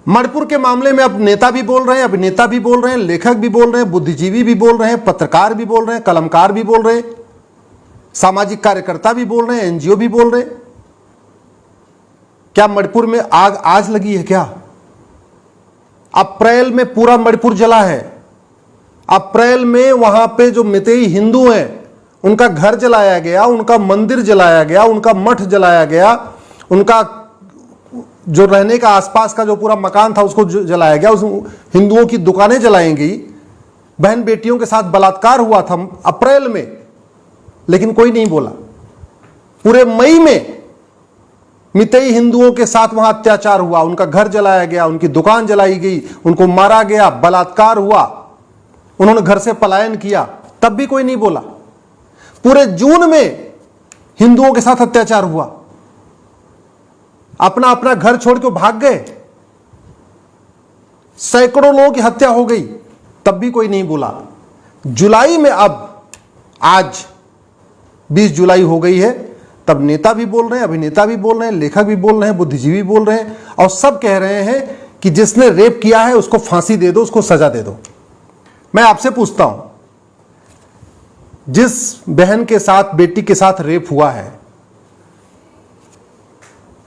मणिपुर के मामले में अब नेता भी बोल रहे हैं, अभिनेता भी बोल रहे हैं, लेखक भी बोल रहे हैं, बुद्धिजीवी भी बोल रहे हैं, पत्रकार भी बोल रहे हैं, कलमकार भी बोल रहे हैं, सामाजिक कार्यकर्ता भी बोल रहे हैं, एनजीओ भी बोल रहे हैं। क्या मणिपुर में आग आज लगी है क्या? अप्रैल में पूरा मणिपुर जला है। अप्रैल में वहां पे जो मितेई हिंदू हैं उनका घर जलाया गया, उनका मंदिर जलाया गया, उनका मठ जलाया गया, उनका जो रहने का आसपास का जो पूरा मकान था उसको जलाया गया, उस हिंदुओं की दुकानें जलाई गई, बहन बेटियों के साथ बलात्कार हुआ था अप्रैल में, लेकिन कोई नहीं बोला। पूरे मई में मितेई हिंदुओं के साथ वहां अत्याचार हुआ, उनका घर जलाया गया, उनकी दुकान जलाई गई, उनको मारा गया, बलात्कार हुआ, उन्होंने घर से पलायन किया, तब भी कोई नहीं बोला। पूरे जून में हिंदुओं के साथ अत्याचार हुआ, अपना अपना घर छोड़ के भाग गए, सैकड़ों लोगों की हत्या हो गई, तब भी कोई नहीं बोला। जुलाई में अब आज 20 जुलाई हो गई है, तब नेता भी बोल रहे हैं, अभिनेता भी बोल रहे हैं, लेखक भी बोल रहे हैं, बुद्धिजीवी बोल रहे हैं, और सब कह रहे हैं कि जिसने रेप किया है उसको फांसी दे दो, उसको सजा दे दो। मैं आपसे पूछता हूं, जिस बहन के साथ, बेटी के साथ रेप हुआ है,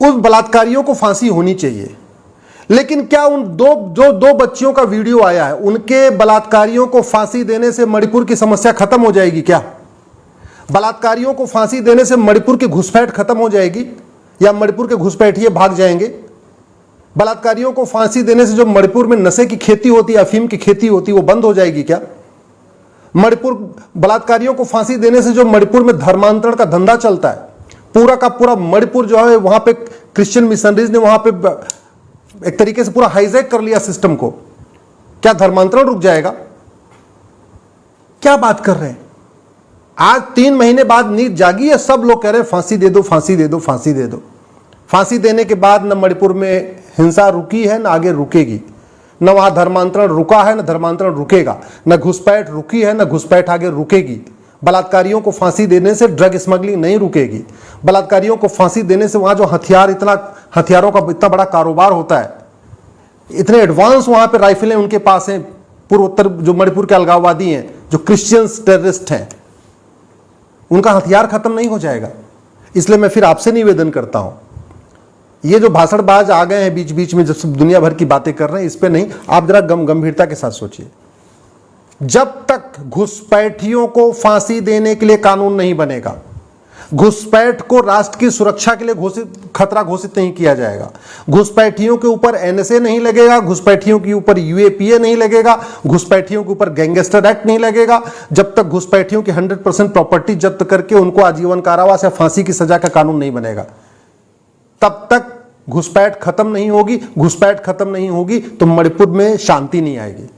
उस बलात्कारियों को फांसी होनी चाहिए, लेकिन क्या उन दो बच्चियों का वीडियो आया है, उनके बलात्कारियों को फांसी देने से मणिपुर की समस्या खत्म हो जाएगी क्या? बलात्कारियों को फांसी देने से मणिपुर की घुसपैठ खत्म हो जाएगी या मणिपुर के घुसपैठिए भाग जाएंगे? बलात्कारियों को फांसी देने से जो मणिपुर में नशे की खेती होती है, अफीम की खेती होती है, वो बंद हो जाएगी क्या? बलात्कारियों को फांसी देने से जो मणिपुर में धर्मांतरण का धंधा चलता है, पूरा का पूरा मणिपुर जो है, वहां पे क्रिश्चियन मिशनरीज ने वहां पे एक तरीके से पूरा हाईजैक कर लिया सिस्टम को, क्या धर्मांतरण रुक जाएगा? क्या बात कर रहे हैं? आज 3 महीने बाद नींद जागी है, सब लोग कह रहे हैं फांसी दे दो, फांसी दे दो, फांसी दे दो। फांसी देने के बाद न मणिपुर में हिंसा रुकी है, न आगे रुकेगी, न वहां धर्मांतरण रुका है, न धर्मांतरण रुकेगा, न घुसपैठ रुकी है, न घुसपैठ आगे रुकेगी। बलात्कारियों को फांसी देने से ड्रग स्मगलिंग नहीं रुकेगी। बलात्कारियों को फांसी देने से वहां जो हथियारों का इतना बड़ा कारोबार होता है, इतने एडवांस वहां पे राइफलें उनके पास हैं, पूर्वोत्तर जो मणिपुर के अलगाववादी हैं, जो क्रिश्चियंस टेररिस्ट हैं, उनका हथियार खत्म नहीं हो जाएगा। इसलिए मैं फिर आपसे निवेदन करता हूं, ये जो भाषणबाज आ गए हैं बीच बीच में, जब दुनिया भर की बातें कर रहे हैं, इस पे नहीं, आप जरा गंभीरता के साथ सोचिए। जब तक घुसपैठियों को फांसी देने के लिए कानून नहीं बनेगा, घुसपैठ को राष्ट्र की सुरक्षा के लिए खतरा घोषित नहीं किया जाएगा, घुसपैठियों के ऊपर एनएसए नहीं लगेगा, घुसपैठियों के ऊपर यूएपीए नहीं लगेगा, घुसपैठियों के ऊपर गैंगस्टर एक्ट नहीं लगेगा, जब तक घुसपैठियों की 100% प्रॉपर्टी जब्त करके उनको आजीवन कारावास या फांसी की सजा का कानून नहीं बनेगा, तब तक घुसपैठ खत्म नहीं होगी। घुसपैठ खत्म नहीं होगी तो मणिपुर में शांति नहीं आएगी।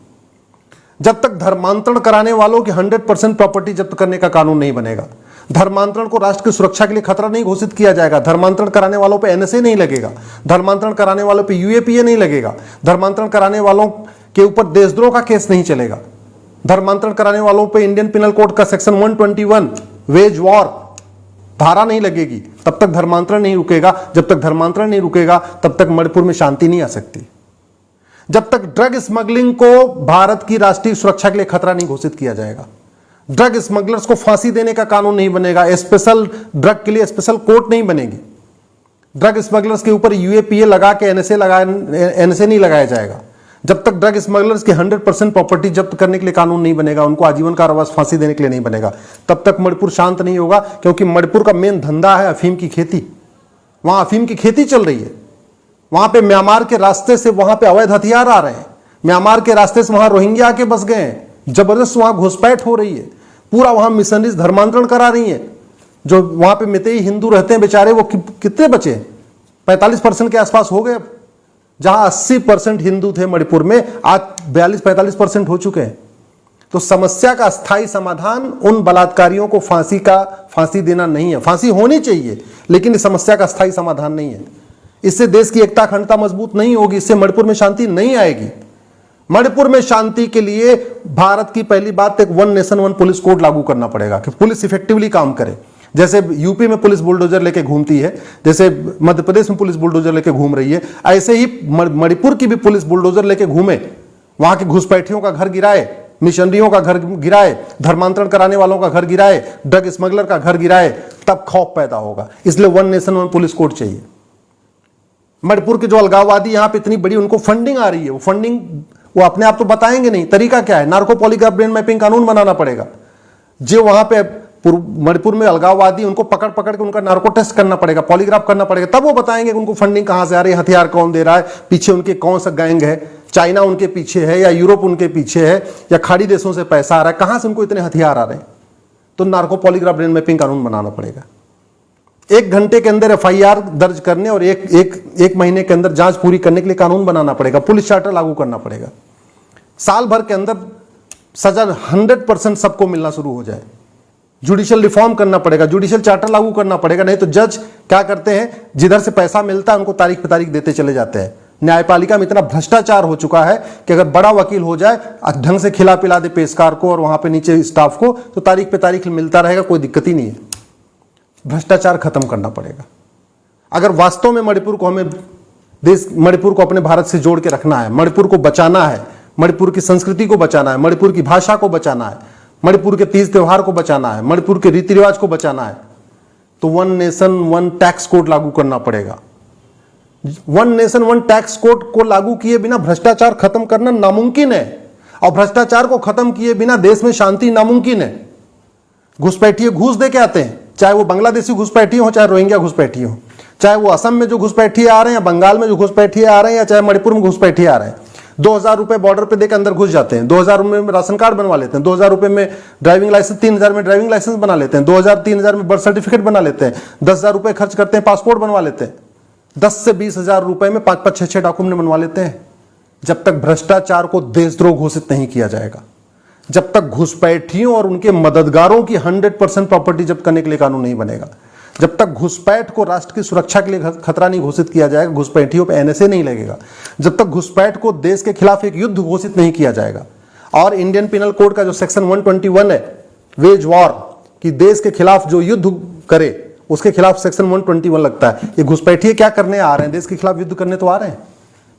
जब तक धर्मांतरण कराने वालों की 100% प्रॉपर्टी जब्त करने का कानून नहीं बनेगा, धर्मांतरण को राष्ट्र की सुरक्षा के लिए खतरा नहीं घोषित किया जाएगा, धर्मांतरण कराने वालों पे एनएसए नहीं लगेगा, धर्मांतरण कराने वालों पे यूएपीए नहीं लगेगा, धर्मांतरण कराने वालों के ऊपर देशद्रोह का केस नहीं चलेगा, धर्मांतरण कराने वालों पे इंडियन पिनल कोड का सेक्शन 121 वेज वॉर धारा नहीं लगेगी, तब तक धर्मांतरण नहीं रुकेगा। जब तक धर्मांतरण नहीं रुकेगा तब तक मणिपुर में शांति नहीं आ सकती। जब तक ड्रग स्मगलिंग को भारत की राष्ट्रीय सुरक्षा के लिए खतरा नहीं घोषित किया जाएगा, ड्रग स्मगलर्स को फांसी देने का कानून नहीं बनेगा, स्पेशल ड्रग के लिए स्पेशल कोर्ट नहीं बनेगी, ड्रग स्मगलर्स के ऊपर यूएपीए लगा के एनएसए नहीं लगाया जाएगा, जब तक ड्रग स्मगलर्स की 100% प्रॉपर्टी जब्त करने के लिए कानून नहीं बनेगा, उनको आजीवन कारावास फांसी देने के लिए नहीं बनेगा, तब तक मणिपुर शांत नहीं होगा। क्योंकि मणिपुर का मेन धंधा है अफीम की खेती, वहां अफीम की खेती चल रही है, वहां पे म्यांमार के रास्ते से वहां पे अवैध हथियार आ रहे हैं, म्यांमार के रास्ते से वहां रोहिंग्या आके बस गए हैं, जबरदस्त वहां घुसपैठ हो रही है, पूरा वहां मिशनरीज धर्मांतरण करा रही है। जो वहां पे मितेई हिंदू रहते हैं बेचारे, वो कितने बचे? 45% के आसपास हो गए। जहां 80% हिंदू थे मणिपुर में, आज 42-45% हो चुके हैं। तो समस्या का स्थायी समाधान उन बलात्कारियों को फांसी देना नहीं है। फांसी होनी चाहिए, लेकिन इस समस्या का स्थायी समाधान नहीं है। इससे देश की एकता अखंडता मजबूत नहीं होगी, इससे मणिपुर में शांति नहीं आएगी। मणिपुर में शांति के लिए भारत की पहली बात, एक 1 नेशन 1 पुलिस कोड लागू करना पड़ेगा कि पुलिस इफेक्टिवली काम करे। जैसे यूपी में पुलिस बुलडोजर लेके घूमती है, जैसे मध्य प्रदेश में पुलिस बुलडोजर लेके घूम रही है, ऐसे ही मणिपुर की भी पुलिस बुलडोजर लेके घूमे, वहां के घुसपैठियों का घर गिराए, मिशनरियों का घर गिराए, धर्मांतरण कराने वालों का घर गिराए, ड्रग स्मगलर का घर गिराए, तब खौफ पैदा होगा। इसलिए one nation one police code चाहिए। मणिपुर के जो अलगाववादी यहां पे इतनी बड़ी उनको फंडिंग आ रही है, वो फंडिंग वो अपने आप तो बताएंगे नहीं, तरीका क्या है? नार्को पॉलीग्राफ ब्रेन मैपिंग कानून बनाना पड़ेगा। जो वहां पे मणिपुर में अलगाववादी उनको पकड़ पकड़ के उनका नार्को टेस्ट करना पड़ेगा, पॉलीग्राफ करना पड़ेगा, तब वो बताएंगे कि उनको फंडिंग कहां से आ रही है, हथियार कौन दे रहा है, पीछे उनके कौन सा गैंग है, चाइना उनके पीछे है या यूरोप उनके पीछे है या खाड़ी देशों से पैसा आ रहा है, कहां से उनको इतने हथियार आ रहे हैं। तो नार्को पॉलीग्राफ ब्रेन मैपिंग कानून बनाना पड़ेगा। 1 घंटे के अंदर FIR दर्ज करने और एक महीने के अंदर जांच पूरी करने के लिए कानून बनाना पड़ेगा, पुलिस चार्टर लागू करना पड़ेगा। साल भर के अंदर सजा 100% सबको मिलना शुरू हो जाए। जुडिशियल रिफॉर्म करना पड़ेगा, जुडिशियल चार्टर लागू करना पड़ेगा। नहीं तो जज क्या करते हैं, जिधर से पैसा मिलता है उनको तारीख पे तारीख देते चले जाते हैं। न्यायपालिका में इतना भ्रष्टाचार हो चुका है कि अगर बड़ा वकील हो जाए, ढंग से खिला पिला दे पेशकार को और वहां पे नीचे स्टाफ को, तो तारीख पे तारीख मिलता रहेगा, कोई दिक्कत ही नहीं है। भ्रष्टाचार खत्म करना पड़ेगा। अगर वास्तव में मणिपुर को अपने भारत से जोड़ के रखना है, मणिपुर को बचाना है, मणिपुर की संस्कृति को बचाना है, मणिपुर की भाषा को बचाना है, मणिपुर के तीज त्योहार को बचाना है, मणिपुर के रीति रिवाज को बचाना है, तो one nation one tax code लागू करना पड़ेगा। One nation one tax code को लागू किए बिना भ्रष्टाचार खत्म करना नामुमकिन है, और भ्रष्टाचार को खत्म किए बिना देश में शांति नामुमकिन है। घुसपैठिए घूस दे के आते हैं, चाहे वो बांग्लादेशी घुसपैठिए हो, चाहे रोहिंग्या घुसपैठिए हो, चाहे वो असम में जो घुसपैठिए आ रहे हैं या बंगाल में जो घुसपैठिए आ रहे हैं या चाहे मणिपुर में घुसपैठिए आ रहे हैं। 2000 रुपए बॉर्डर पे देकर अंदर घुस जाते हैं, 2000 रुपए में राशन कार्ड बनवा लेते हैं, 2000 रुपए में ड्राइविंग लाइसेंस, 3000 में ड्राइविंग लाइसेंस बना लेते हैं, 2000-3000 में बर्थ सर्टिफिकेट बना लेते हैं, 10,000 रुपए खर्च करते हैं पासपोर्ट बनवा लेते हैं, 10 से 20,000 रुपए में 5-5, 6-6 डॉक्यूमेंट बनवा लेते हैं। जब तक भ्रष्टाचार को देशद्रोह घोषित नहीं किया जाएगा, जब तक घुसपैठियों और उनके मददगारों की 100% प्रॉपर्टी जब्त करने के लिए कानून नहीं बनेगा, जब तक घुसपैठ को राष्ट्र की सुरक्षा के लिए खतरा नहीं घोषित किया जाएगा, घुसपैठियों पे NSA नहीं लगेगा, जब तक घुसपैठ को देश के खिलाफ एक युद्ध घोषित नहीं किया जाएगा, और इंडियन पिनल कोड का जो सेक्शन 121 है, वेज वॉर, कि देश के खिलाफ जो युद्ध करे उसके खिलाफ सेक्शन 121 लगता है। ये घुसपैठिए क्या करने आ रहे हैं? देश के खिलाफ युद्ध करने तो आ रहे हैं।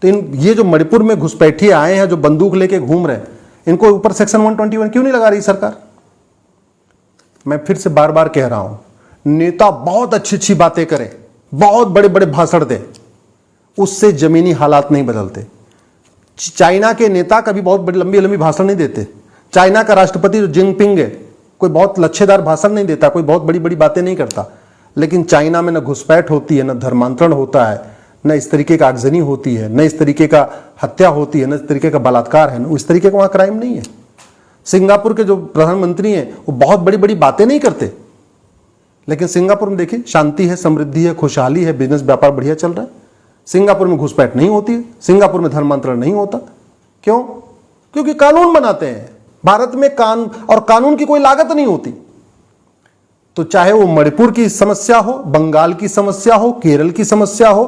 तो ये जो मणिपुर में घुसपैठिए आए हैं, जो बंदूक लेके घूम रहे हैं, इनको ऊपर सेक्शन 121 क्यों नहीं लगा रही सरकार? मैं फिर से बार बार कह रहा हूं, नेता बहुत अच्छी अच्छी बातें करें, बहुत बड़े बड़े भाषण दे, उससे जमीनी हालात नहीं बदलते। चाइना के नेता कभी बहुत बड़ी लंबी लंबी भाषण नहीं देते। चाइना का राष्ट्रपति जो जिनपिंग है, कोई बहुत लच्छेदार भाषण नहीं देता, कोई बहुत बड़ी बड़ी बातें नहीं करता, लेकिन चाइना में न घुसपैठ होती है, न धर्मांतरण होता है, न इस तरीके का आगजनी होती है, न इस तरीके का हत्या होती है, न इस तरीके का बलात्कार है, न इस तरीके का वहां क्राइम नहीं है। सिंगापुर के जो प्रधानमंत्री हैं वो बहुत बड़ी बड़ी बातें नहीं करते, लेकिन सिंगापुर में देखिए शांति है, समृद्धि है, खुशहाली है, बिजनेस व्यापार बढ़िया चल रहा है। सिंगापुर में घुसपैठ नहीं होती है, सिंगापुर में धर्मांतरण नहीं होता। क्यों? क्योंकि कानून बनाते हैं। भारत में कानून की कोई लागत नहीं होती। तो चाहे वो मणिपुर की समस्या हो, बंगाल की समस्या हो, केरल की समस्या हो,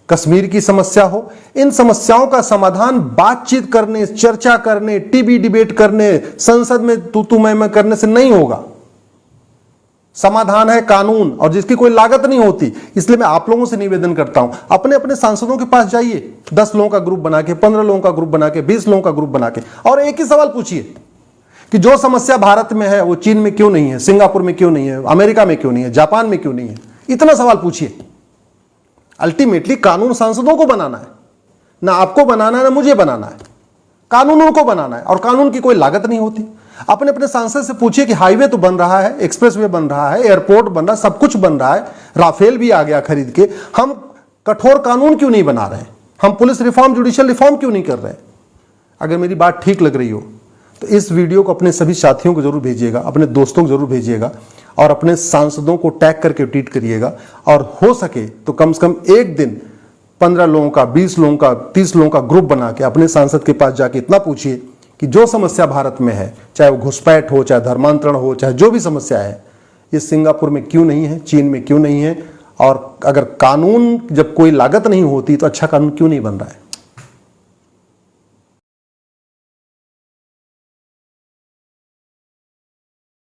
कश्मीर की समस्या हो, इन समस्याओं का समाधान बातचीत करने, चर्चा करने, टीवी डिबेट करने, संसद में तू मैं करने से नहीं होगा। समाधान है कानून, और जिसकी कोई लागत नहीं होती। इसलिए मैं आप लोगों से निवेदन करता हूं, अपने अपने सांसदों के पास जाइए, 10 लोगों का ग्रुप बना के, 15 लोगों का ग्रुप बना के, 20 लोगों का ग्रुप बना के, और एक ही सवाल पूछिए कि जो समस्या भारत में है वो चीन में क्यों नहीं है, सिंगापुर में क्यों नहीं है, अमेरिका में क्यों नहीं है, जापान में क्यों नहीं है। इतना सवाल पूछिए। अल्टीमेटली कानून सांसदों को बनाना है, ना आपको बनाना है, ना मुझे बनाना है। कानून उनको बनाना है, और कानून की कोई लागत नहीं होती। अपने अपने सांसद से पूछिए कि हाईवे तो बन रहा है, एक्सप्रेसवे बन रहा है, एयरपोर्ट बन रहा है, सब कुछ बन रहा है, राफेल भी आ गया खरीद के, हम कठोर कानून क्यों नहीं बना रहे? हम पुलिस रिफॉर्म, जुडिशियल रिफॉर्म क्यों नहीं कर रहे? अगर मेरी बात ठीक लग रही हो तो इस वीडियो को अपने सभी साथियों को जरूर भेजिएगा, अपने दोस्तों को जरूर भेजिएगा, और अपने सांसदों को टैग करके ट्वीट करिएगा। और हो सके तो कम से कम एक दिन 15 लोगों का, 20 लोगों का, 30 लोगों का ग्रुप बना के अपने सांसद के पास जाके इतना पूछिए कि जो समस्या भारत में है, चाहे वो घुसपैठ हो, चाहे धर्मांतरण हो, चाहे जो भी समस्या है, ये सिंगापुर में क्यों नहीं है, चीन में क्यों नहीं है, और अगर कानून जब कोई लागत नहीं होती तो अच्छा कानून क्यों नहीं बन रहा है।